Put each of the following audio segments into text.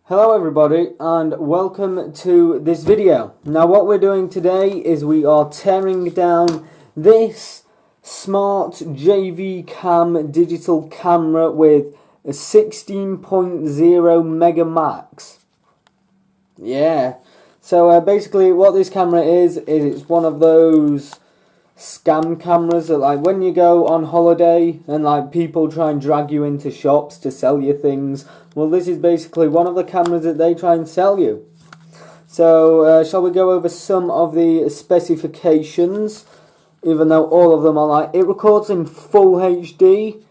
Hello everybody and welcome to this video. Now what we're doing today is we are tearing down this smart JVCAM digital camera with a 16.0 mega max. Yeah, so basically what this camera is it's one of those scam cameras that, like, when you go on holiday and like people try and drag you into shops to sell you things, well, this is basically one of the cameras that they try and sell you. So shall we go over some of the specifications? Even though all of them are like, it records in full HD,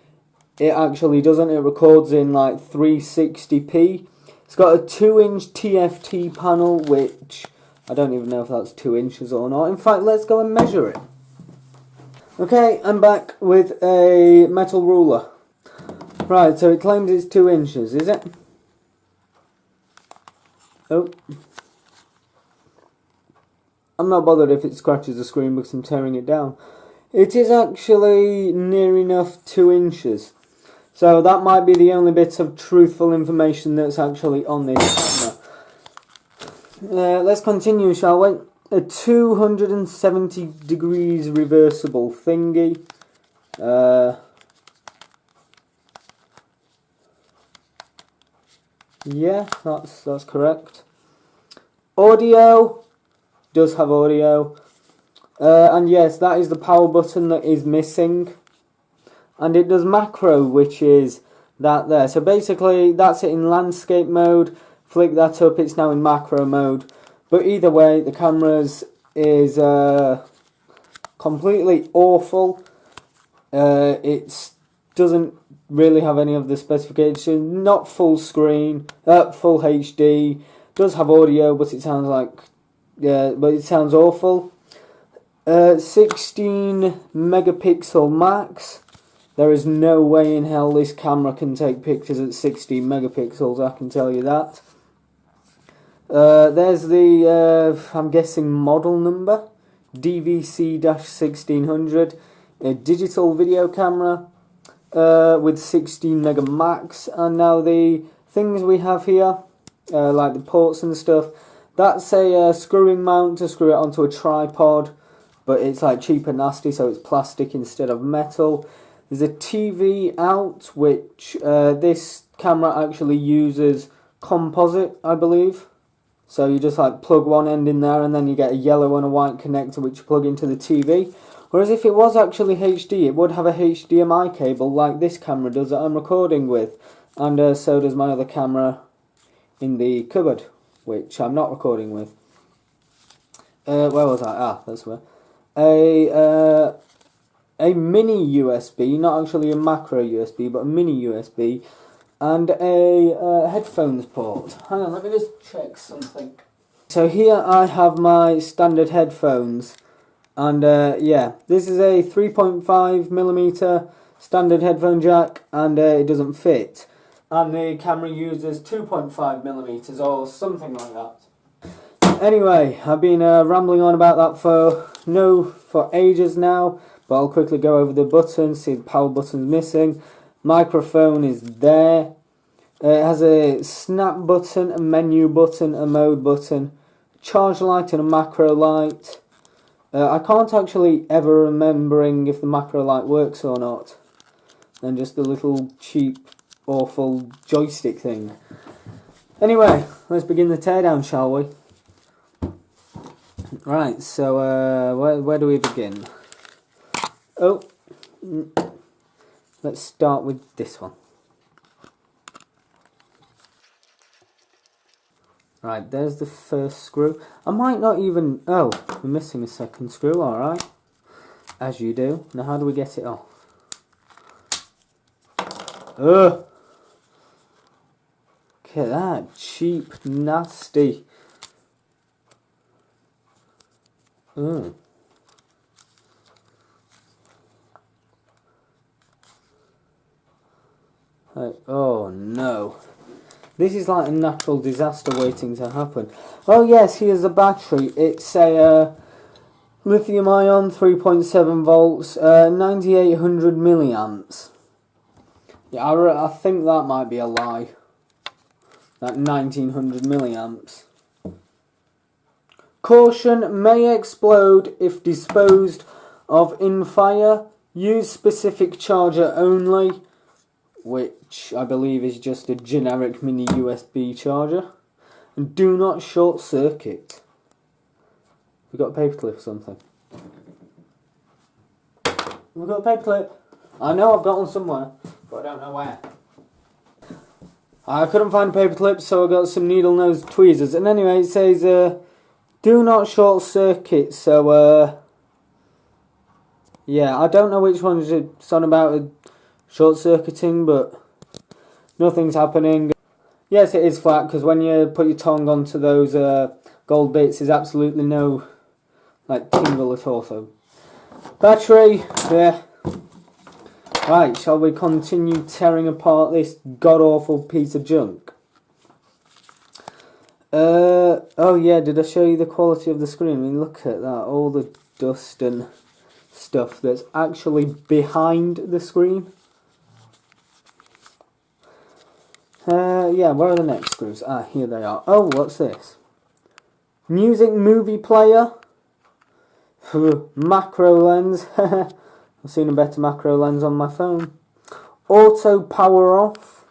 it actually doesn't. It records in like 360p. It's got a 2-inch TFT panel, which I don't even know if that's 2 inches or not. In fact, let's go and measure it. Okay, I'm back with a metal ruler. Right, so it claims it's 2 inches, is it? Oh. I'm not bothered if it scratches the screen because I'm tearing it down. It is actually near enough 2 inches. So that might be the only bit of truthful information that's actually on this camera. Let's continue, shall we? A 270 degrees reversible thingy. Yeah, that's correct. Audio does have audio, and yes, that is the power button that is missing. And it does macro, which is that there. So basically, that's it in landscape mode. Flick that up, it's now in macro mode. But either way, the camera's is completely awful. It doesn't really have any of the specifications. Not full screen, full HD. Does have audio, but it sounds like, but it sounds awful. 16 megapixel max. There is no way in hell this camera can take pictures at 16 megapixels, I can tell you that. There's the, I'm guessing, model number, DVC-1600, a digital video camera with 16 mega max. And now the things we have here, like the ports and stuff, that's a screwing mount to screw it onto a tripod, but it's like cheap and nasty, so it's plastic instead of metal. There's a TV out, which this camera actually uses composite, I believe. So you just like plug one end in there and then you get a yellow and a white connector which you plug into the TV. Whereas if it was actually HD, it would have a HDMI cable like this camera does that I'm recording with. And so does my other camera in the cupboard, which I'm not recording with. Where was I? Ah, that's where. A mini USB, not actually a macro USB, but a mini USB. And a headphones port. Hang on, let me just check something. So here I have my standard headphones. And yeah, this is a 3.5mm standard headphone jack, and it doesn't fit. And the camera uses 2.5mm or something like that. Anyway, I've been rambling on about that for ages now, but I'll quickly go over the buttons. See, the power button's missing. Microphone is there. It has a snap button, a menu button, a mode button, a charge light and a macro light. I can't actually ever remembering if the macro light works or not. And just the little cheap, awful joystick thing. Anyway, let's begin the teardown, shall we? Right, so where do we begin? Oh, let's start with this one. Right, there's the first screw. I might not even... Oh, we're missing a second screw, alright. As you do. Now how do we get it off? Ugh! Look at that. Cheap, nasty. Ugh. Oh no. This is like a natural disaster waiting to happen. Oh yes, here's the battery. It's a lithium ion, 3.7 volts, 9800 milliamps. Yeah, I think that might be a lie. like 1900 milliamps. Caution, may explode if disposed of in fire. Use specific charger only, which I believe is just a generic mini USB charger. And do not short circuit. We've got a paperclip or something. We've got a paperclip. I know I've got one somewhere, but I don't know where. I couldn't find a paperclip, so I got some needle nose tweezers. And anyway, it says, do not short circuit. So, yeah, I don't know which one it's on about short circuiting, but nothing's happening. Yes, it is flat, because when you put your tongue onto those gold bits, there's absolutely no like tingle at all. So, battery, yeah. Right, shall we continue tearing apart this god-awful piece of junk? Oh yeah, did I show you the quality of the screen? I mean, look at that, all the dust and stuff that's actually behind the screen. Yeah, where are the next screws? Ah, here they are. Oh, what's this? Music movie player. Macro lens. I've seen a better macro lens on my phone. Auto power off.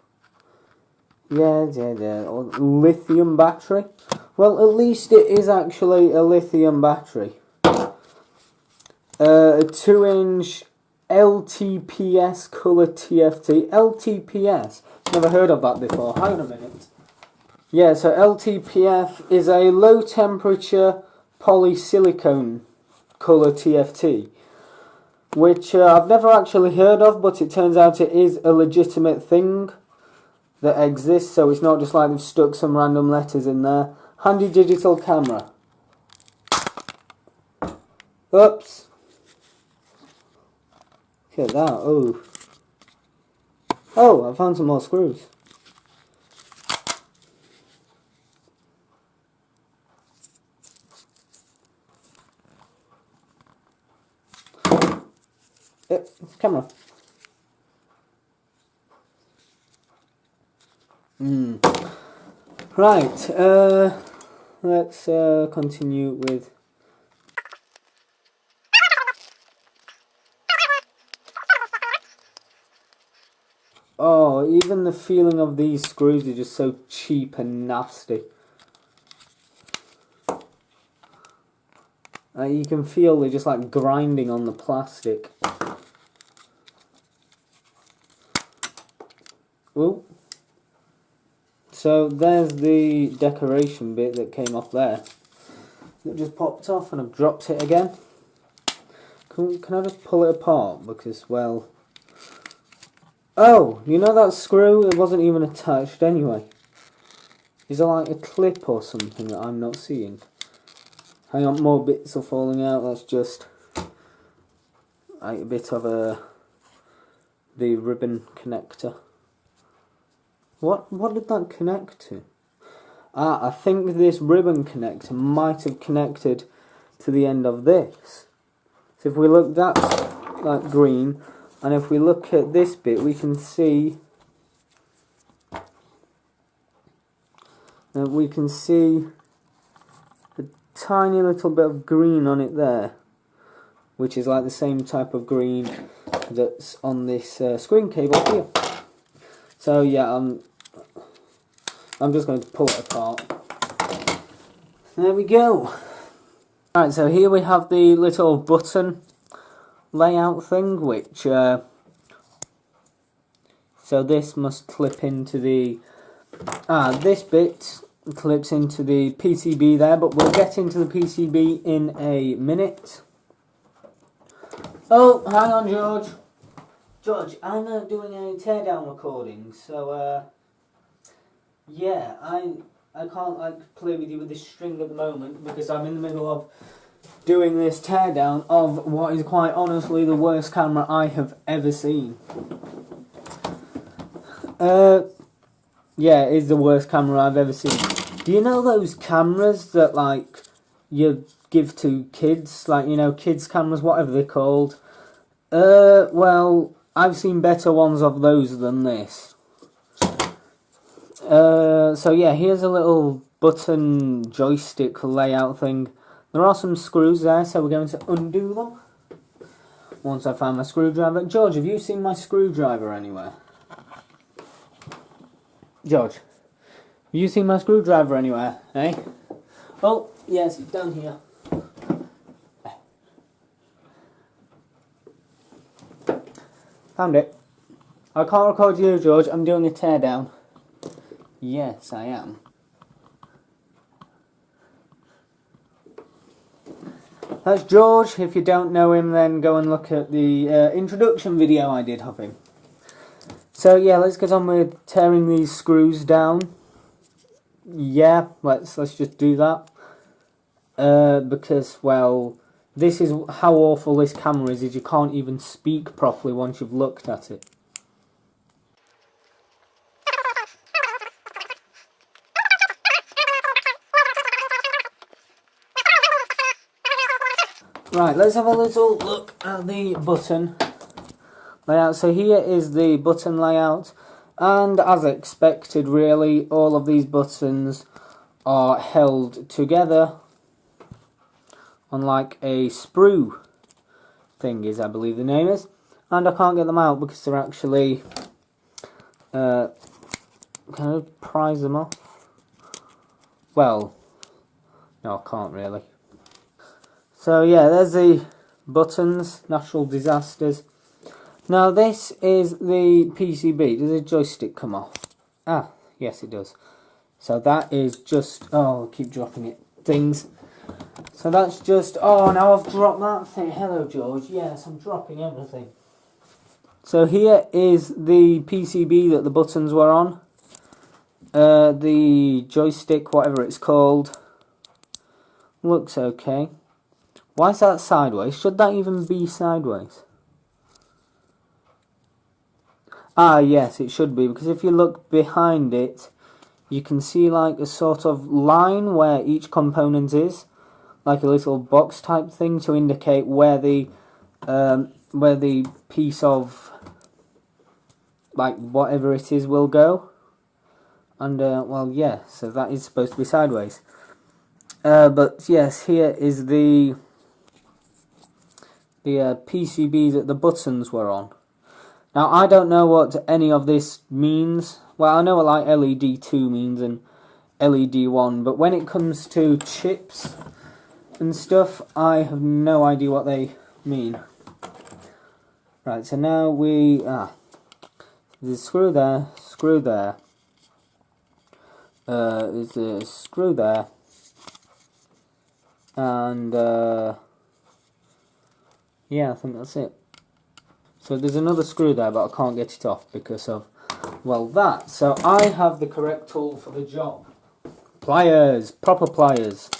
Yeah. Lithium battery. Well, at least it is actually a lithium battery. A 2-inch LTPS colour TFT. LTPS. Never heard of that before. Hang on a minute. Yeah, so LTPF is a low temperature polysilicon colour TFT, which I've never actually heard of, but it turns out it is a legitimate thing that exists, so it's not just like they've stuck some random letters in there. Handy digital camera. Oops. Look at that, oh. Oh, I found some more screws. Camera. Right, let's continue with... Oh, even the feeling of these screws is just so cheap and nasty. You can feel they're just like grinding on the plastic. Ooh. So there's the decoration bit that came off there. It just popped off and I've dropped it again. Can I just pull it apart? Because, well... Oh, you know that screw? It wasn't even attached anyway. Is there like a clip or something that I'm not seeing? Hang on, more bits are falling out. That's just like a bit of the ribbon connector. What did that connect to? Ah, I think this ribbon connector might have connected to the end of this. So if we look, that's like green, and if we look at this bit, we can see a tiny little bit of green on it there, which is like the same type of green that's on this screen cable here. So yeah, I'm just going to pull it apart. There we go. Right, so here we have the little button layout thing, which so this must clip into the this bit clips into the PCB there, but we'll get into the PCB in a minute. Oh, hang on, George. George, I'm doing a teardown recording, so yeah, I can't like play with you with this string at the moment because I'm in the middle of doing this teardown of what is quite honestly the worst camera I have ever seen. Yeah, it is the worst camera I've ever seen. Do you know those cameras that like you give to kids, like, you know, kids cameras, whatever they're called? Well, I've seen better ones of those than this. So yeah, here's a little button joystick layout thing. There are some screws there, so we're going to undo them once I find my screwdriver. George, have you seen my screwdriver anywhere? George, have you seen my screwdriver anywhere, eh? Oh, yes, it's down here. Found it. I can't record you, George. I'm doing a teardown. Yes, I am. That's George. If you don't know him, then go and look at the introduction video I did of him. So yeah, let's get on with tearing these screws down. Yeah, let's just do that. Because, well, this is how awful this camera is you can't even speak properly once you've looked at it. Right, let's have a little look at the button layout. So here is the button layout, and as expected really, all of these buttons are held together on like a sprue thing is, I believe the name is, and I can't get them out because they're actually can I prise them off? Well, no, I can't really. So yeah, there's the buttons, natural disasters. Now this is the PCB. Does the joystick come off? Ah, yes it does. So that is just, oh, I keep dropping it. Things. So that's just, oh, now I've dropped that thing. Hello George, yes, I'm dropping everything. So here is the PCB that the buttons were on. The joystick, whatever it's called, looks okay. Why is that sideways? Should that even be sideways? Ah, yes, it should be, because if you look behind it, you can see like a sort of line where each component is, like a little box type thing to indicate where the piece of, like, whatever it is will go. And, well, yeah, so that is supposed to be sideways. But, yes, here is the PCB that the buttons were on. Now, I don't know what any of this means. Well, I know what like LED 2 means and LED 1, but when it comes to chips and stuff, I have no idea what they mean. Right, so now there's a screw there, there's a screw there, and yeah, I think that's it. So there's another screw there, but I can't get it off because of, well, that. So I have the correct tool for the job. Pliers, proper pliers.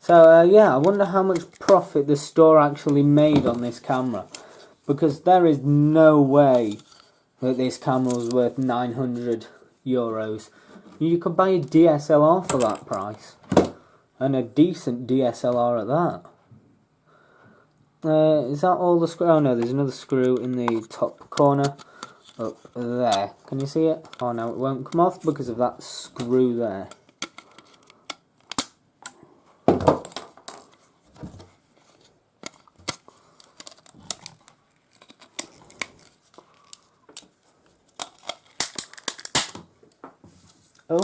So yeah, I wonder how much profit the store actually made on this camera, because there is no way that this camera was worth €900. You could buy a DSLR for that price, and a decent DSLR at that. Is that all the screw? Oh no, there's another screw in the top corner up there. Can you see it? Oh no, it won't come off because of that screw there. Oh.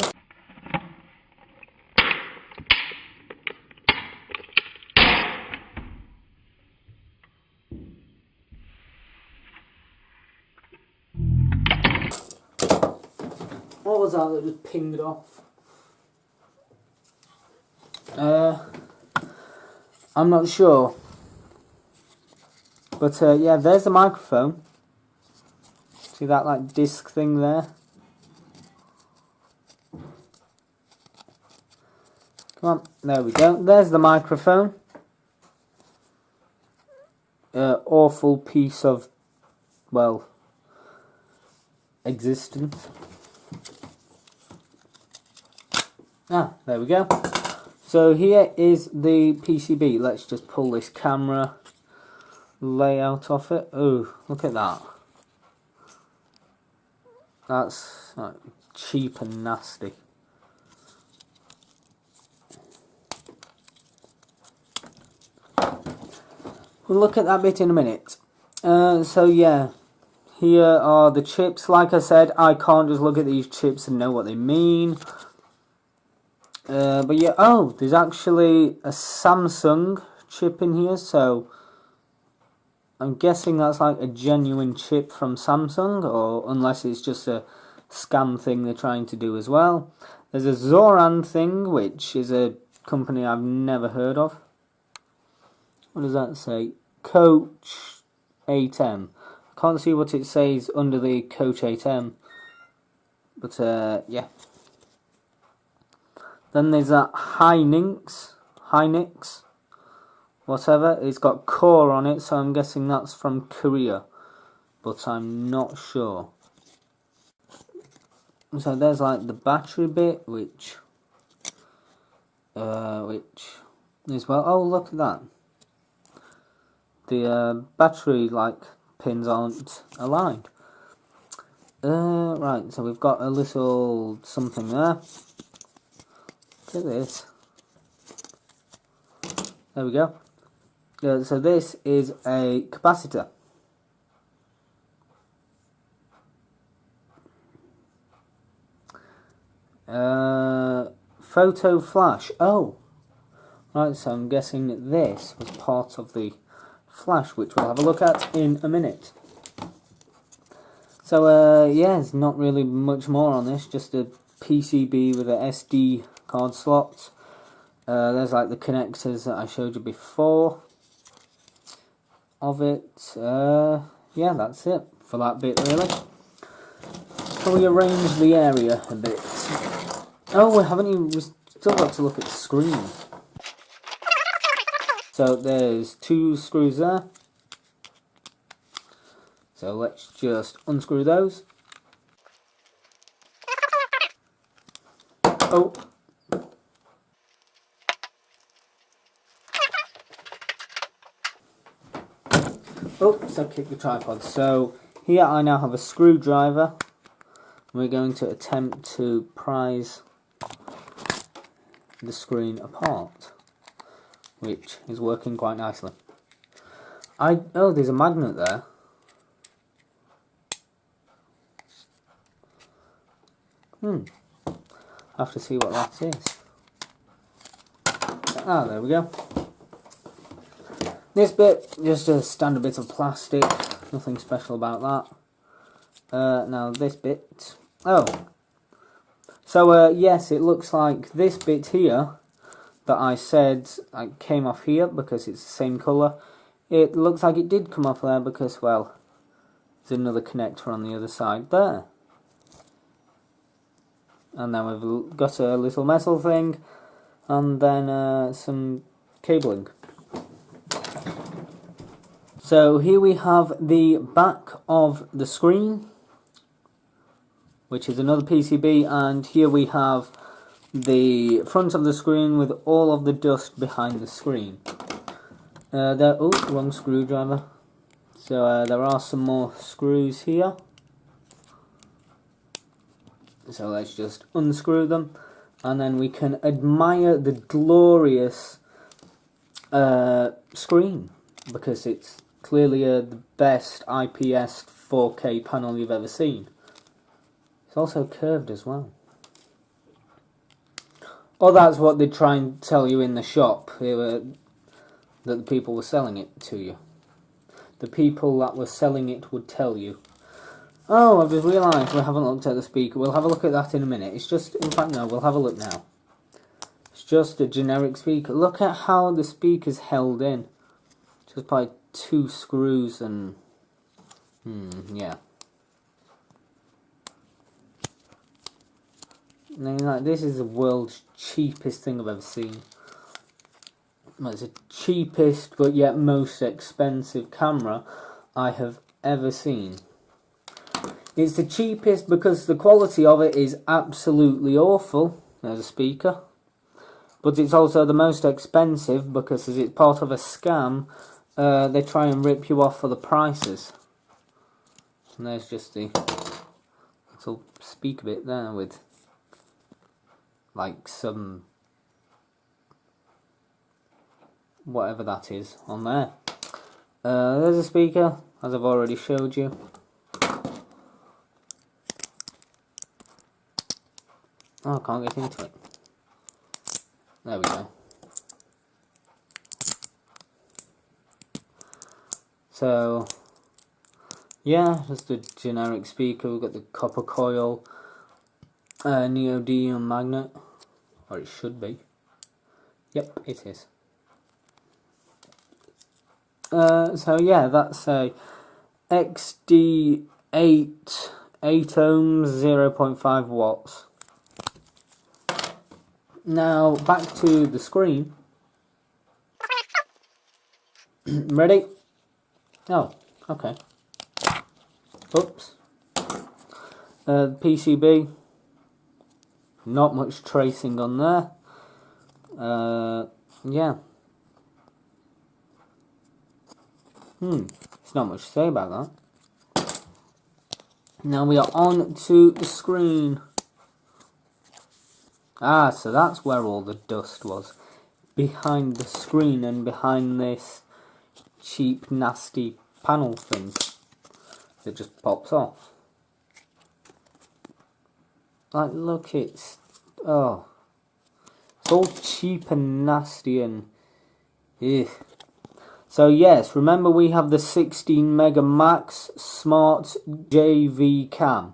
What was that just pinged off? I'm not sure. But yeah, there's the microphone. See that like disc thing there? Come on, there we go. There's the microphone. Awful piece of, well, existence. Ah, there we go. So here is the PCB. Let's just pull this camera layout of it. Oh, look at that. That's like, cheap and nasty. We'll look at that bit in a minute. So yeah, here are the chips. Like I said, I can't just look at these chips and know what they mean. But yeah, oh, there's actually a Samsung chip in here, so I'm guessing that's like a genuine chip from Samsung, or unless it's just a scam thing they're trying to do as well. There's a Zoran thing, which is a company I've never heard of. What does that say? Coach 8M. Can't see what it says under the Coach 8M. But yeah. Then there's that Hynix, whatever. It's got core on it, so I'm guessing that's from Korea, but I'm not sure. So there's like the battery bit, which is, well, oh, look at that. The battery like pins aren't aligned. Right, so we've got a little something there. Look at this. There we go. So this is a capacitor. Photo flash. Oh, right. So I'm guessing this was part of the flash, which we'll have a look at in a minute. So yeah, there's not really much more on this. Just a PCB with a SD card slot. There's like the connectors that I showed you before of it. Yeah, that's it for that bit really. So we arrange the area a bit. Oh, we've still got to look at the screen. So there's 2 screws there. So let's just unscrew those. Oh. Oops, I kicked the tripod. So here I now have a screwdriver. We're going to attempt to prise the screen apart, which is working quite nicely. Oh, there's a magnet there. I have to see what that is. Ah, there we go. This bit, just a standard bit of plastic, nothing special about that. Now this bit, oh, so yes, it looks like this bit here that I said came off here because it's the same colour. It looks like it did come off there because, well, there's another connector on the other side there. And then we've got a little metal thing, and then some cabling. So here we have the back of the screen, which is another PCB, and here we have the front of the screen with all of the dust behind the screen. Oh, wrong screwdriver. So there are some more screws here. So let's just unscrew them, and then we can admire the glorious screen, because it's clearly the best IPS 4K panel you've ever seen. It's also curved as well. Or that's what they try and tell you in the shop, that the people were selling it to you. The people that were selling it would tell you. Oh, I've just realised we haven't looked at the speaker. We'll have a look at that in a minute. It's just, in fact, no, we'll have a look now. It's just a generic speaker. Look at how the speaker's held in. Just by 2 screws and... yeah. Like, this is the world's cheapest thing I've ever seen. Well, it's the cheapest, but yet most expensive camera I have ever seen. It's the cheapest because the quality of it is absolutely awful as a speaker. But it's also the most expensive because as it's part of a scam, they try and rip you off for the prices. And there's just the little speaker bit there with like some whatever that is on there. There's a speaker, as I've already showed you. Oh, I can't get into it. There we go. So, yeah, just a generic speaker. We've got the copper coil, neodymium magnet, or it should be. Yep, it is. So yeah, that's a XD8 8 ohms 0.5 watts. Now back to the screen. Ready? Oh, okay. Oops. PCB. Not much tracing on there. Yeah. There's not much to say about that. Now we are on to the screen. Ah, so that's where all the dust was. Behind the screen and behind this cheap, nasty panel thing that just pops off. Like, look, it's all cheap and nasty and ugh. So yes, remember we have the 16 Mega Max Smart JVCAM.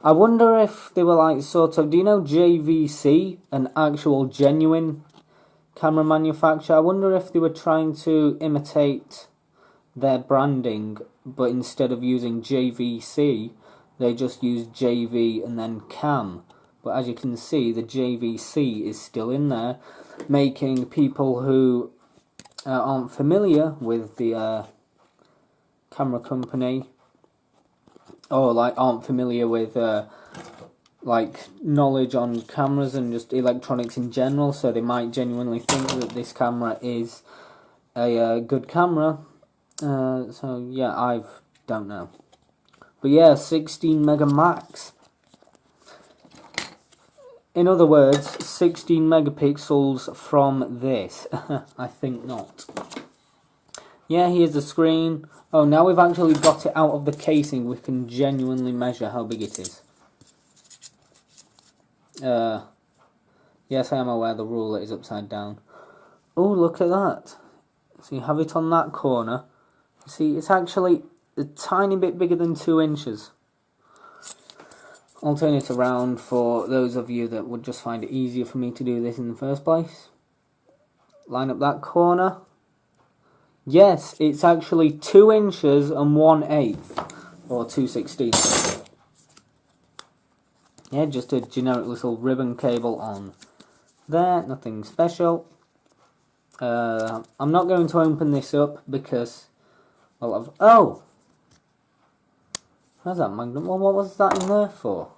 I wonder if they were like sort of, do you know JVC, an actual genuine camera manufacturer? I wonder if they were trying to imitate their branding, but instead of using JVC, they just used JV and then CAM. But as you can see, the JVC is still in there, making people who aren't familiar with the camera company, or like aren't familiar with like knowledge on cameras and just electronics in general, so they might genuinely think that this camera is a good camera. So yeah, I don't know, but yeah, 16 Mega Max. In other words, 16 megapixels from this. I think not. Yeah, here's the screen. Oh, now we've actually got it out of the casing, we can genuinely measure how big it is. Yes, I am aware the ruler is upside down. Oh, look at that. So you have it on that corner. See, it's actually a tiny bit bigger than 2 inches. I'll turn it around for those of you that would just find it easier for me to do this in the first place. Line up that corner. Yes, it's actually 2 inches and 1/8, or 2/16. Yeah, just a generic little ribbon cable on there, nothing special. I'm not going to open this up because, well, oh! Where's that magnet? Well, what was that in there for?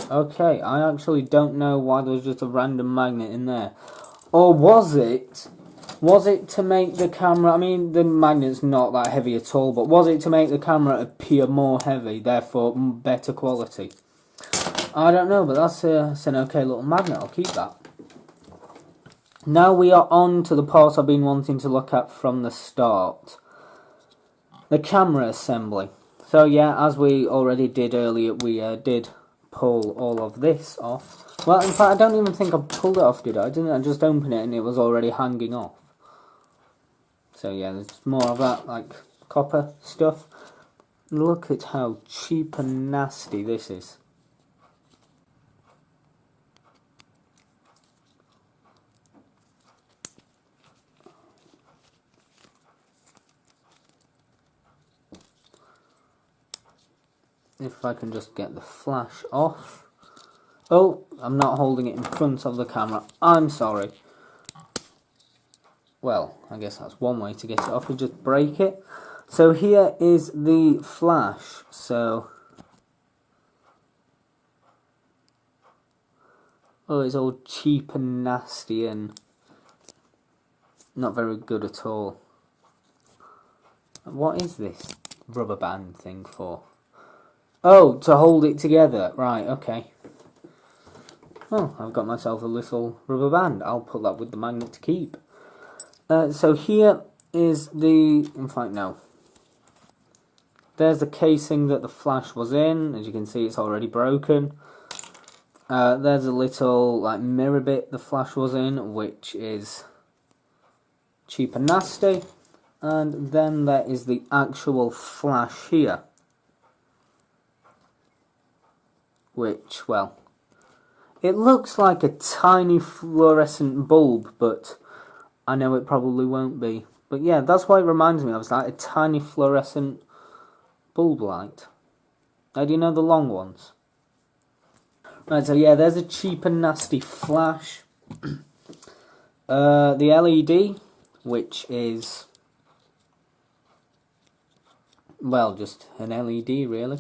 Okay, I actually don't know why there was just a random magnet in there. Or was it to make the camera, I mean, the magnet's not that heavy at all, but was it to make the camera appear more heavy, therefore better quality? I don't know, but that's an okay little magnet, I'll keep that. Now we are on to the part I've been wanting to look at from the start. The camera assembly. So yeah, as we already did earlier, we did pull all of this off. Well, in fact, I don't even think I pulled it off, did I? Didn't I just open it and it was already hanging off? So yeah, there's more of that, like, copper stuff. Look at how cheap and nasty this is. If I can just get the flash off. Oh, I'm not holding it in front of the camera. I'm sorry. Well, I guess that's one way to get it off, you just break it. So here is the flash. So Oh, it's all cheap and nasty and not very good at all. What is this rubber band thing for? Oh, to hold it together. Right, okay. Oh, I've got myself a little rubber band. I'll put that with the magnet to keep. So here is the... In fact, no. There's the casing that the flash was in. As you can see, it's already broken. There's a little like mirror bit the flash was in, which is cheap and nasty. And then there is the actual flash here, which, well, it looks like a tiny fluorescent bulb, but I know it probably won't be. But yeah, that's what it reminds me of. It's like a tiny fluorescent bulb light. Now, do you know the long ones? Right, so yeah, there's a cheap and nasty flash. The LED, which is, well, just an LED really.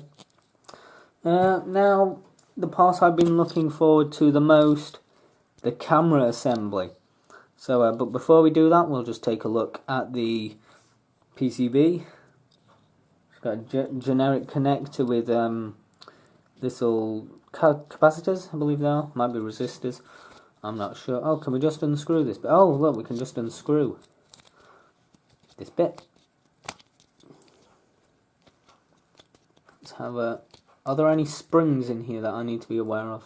Now, the part I've been looking forward to the most, the camera assembly. So, but before we do that, we'll just take a look at the PCB. It's got a generic connector with little capacitors, I believe they are. Might be resistors. I'm not sure. Oh, can we just unscrew this bit? Oh, look, we can just unscrew this bit. Let's have a... Are there any springs in here that I need to be aware of?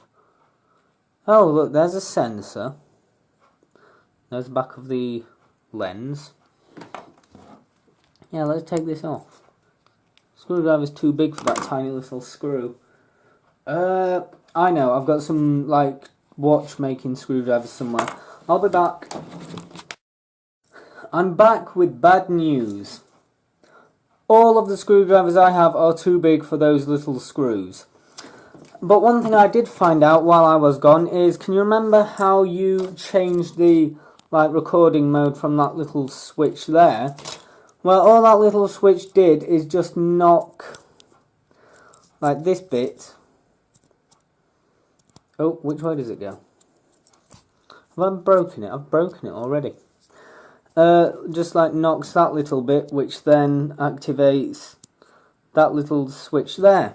Oh, look, there's a sensor. There's the back of the lens. Yeah, let's take this off. Screwdriver's too big for that tiny little screw. I know, I've got some, like, watch-making screwdrivers somewhere. I'll be back. I'm back with bad news. All of the screwdrivers I have are too big for those little screws. But one thing I did find out while I was gone is, can you remember how you changed the recording mode from that little switch there? Well, all that little switch did is just knock this bit. Oh, which way does it go? Have I broken it? I've broken it already. Just knocks that little bit, which then activates that little switch there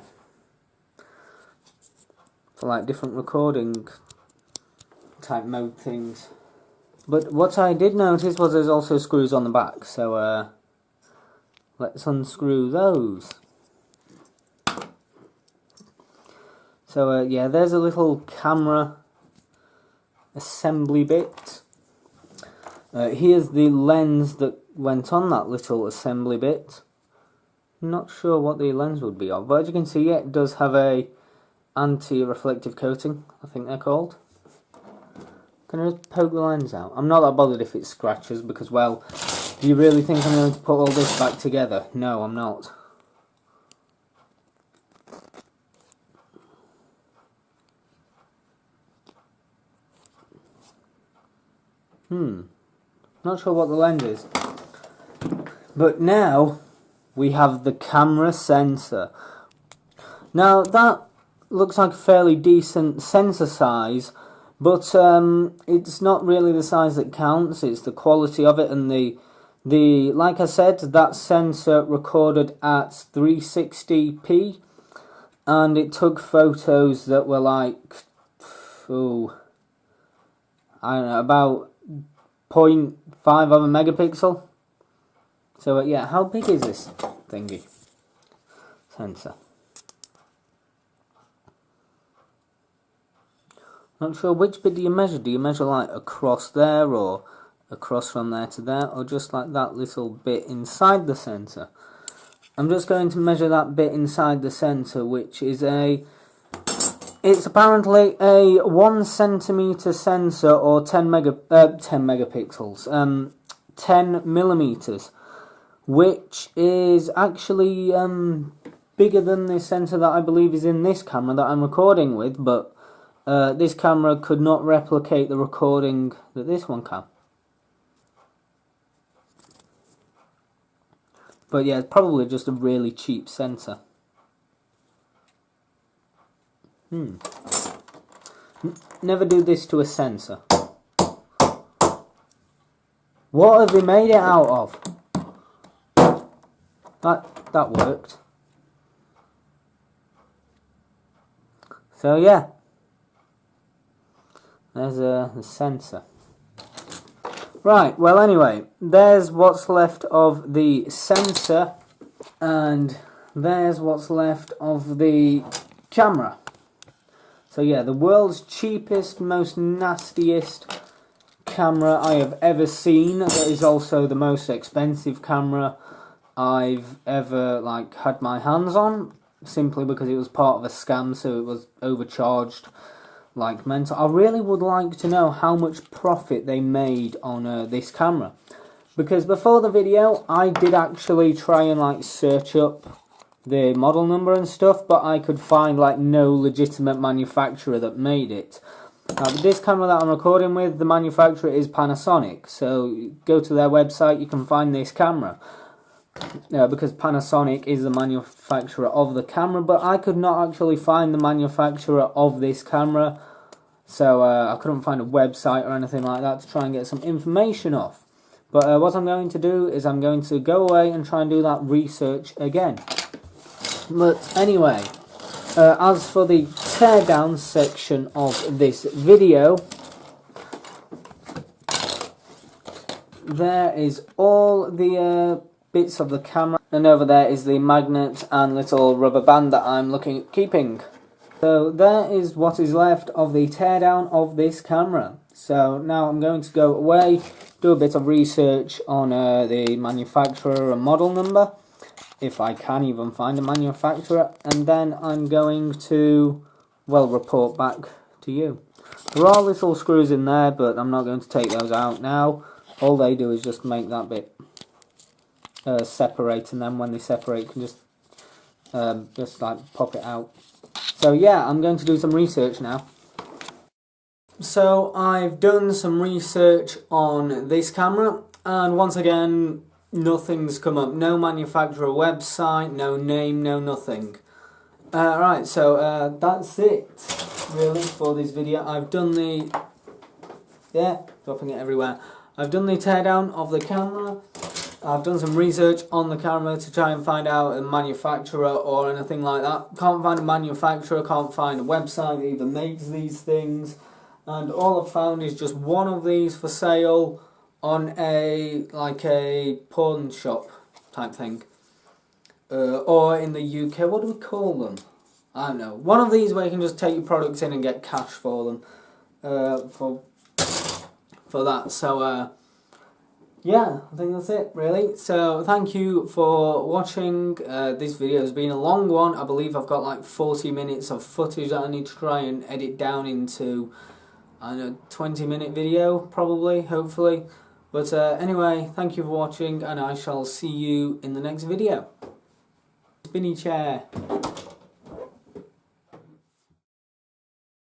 for different recording type mode things. But what I did notice was there's also screws on the back, so let's unscrew those. So yeah, there's a little camera assembly bit. Here's the lens that went on that little assembly bit. Not sure what the lens would be of, but as you can see, yeah, it does have a anti-reflective coating, I think they're called. Can I just poke the lens out? I'm not that bothered if it scratches, because, well, do you really think I'm going to put all this back together? No, I'm not. Not sure what the lens is. But now we have the camera sensor. Now that looks like a fairly decent sensor size, but it's not really the size that counts, it's the quality of it. And the like I said, that sensor recorded at 360p, and it took photos that were I don't know, about 0.5 of a megapixel. So yeah, how big is this thingy? Sensor. Not sure which bit do you measure. Do you measure across there, or across from there to there, or just that little bit inside the sensor? I'm just going to measure that bit inside the sensor, which is it's apparently a 1 centimeter sensor, or 10 megapixels, 10 millimeters, which is actually bigger than the sensor that I believe is in this camera that I'm recording with, but this camera could not replicate the recording that this one can. But yeah, it's probably just a really cheap sensor. Never do this to a sensor. What have they made it out of? That worked. So yeah, there's a sensor. Right, well anyway, there's what's left of the sensor, and there's what's left of the camera. So yeah, the world's cheapest, most nastiest camera I have ever seen. That is also the most expensive camera I've ever had my hands on, simply because it was part of a scam, so it was overcharged like mental. I really would like to know how much profit they made on this camera, because before the video I did actually try and search up the model number and stuff, but I could find no legitimate manufacturer that made it. With this camera that I'm recording with, the manufacturer is Panasonic, so go to their website, you can find this camera. Because Panasonic is the manufacturer of the camera, but I could not actually find the manufacturer of this camera, so I couldn't find a website or anything like that to try and get some information off. But what I'm going to do is I'm going to go away and try and do that research again. But anyway, as for the teardown section of this video, there is all the bits of the camera, and over there is the magnet and little rubber band that I'm looking at keeping. So there is what is left of the teardown of this camera. So now I'm going to go away, do a bit of research on the manufacturer and model number, if I can even find a manufacturer, and then I'm going to, well, report back to you. There are little screws in there, but I'm not going to take those out now. All they do is just make that bit separate, and then when they separate, you can just pop it out. So yeah, I'm going to do some research now. So I've done some research on this camera, and once again, nothing's come up. No manufacturer website, no name, no nothing. Right, so that's it really for this video. I've done the, dropping it everywhere. I've done the teardown of the camera. I've done some research on the camera to try and find out a manufacturer or anything like that. Can't find a manufacturer, can't find a website that even makes these things. And all I've found is just one of these for sale on a pawn shop type thing. Or in the UK, what do we call them? I don't know. One of these where you can just take your products in and get cash for them. For that. So yeah, I think that's it really. So thank you for watching. This video has been a long one. I believe I've got 40 minutes of footage that I need to try and edit down into a 20-minute video, probably, hopefully. But anyway, thank you for watching, and I shall see you in the next video. Spinny chair.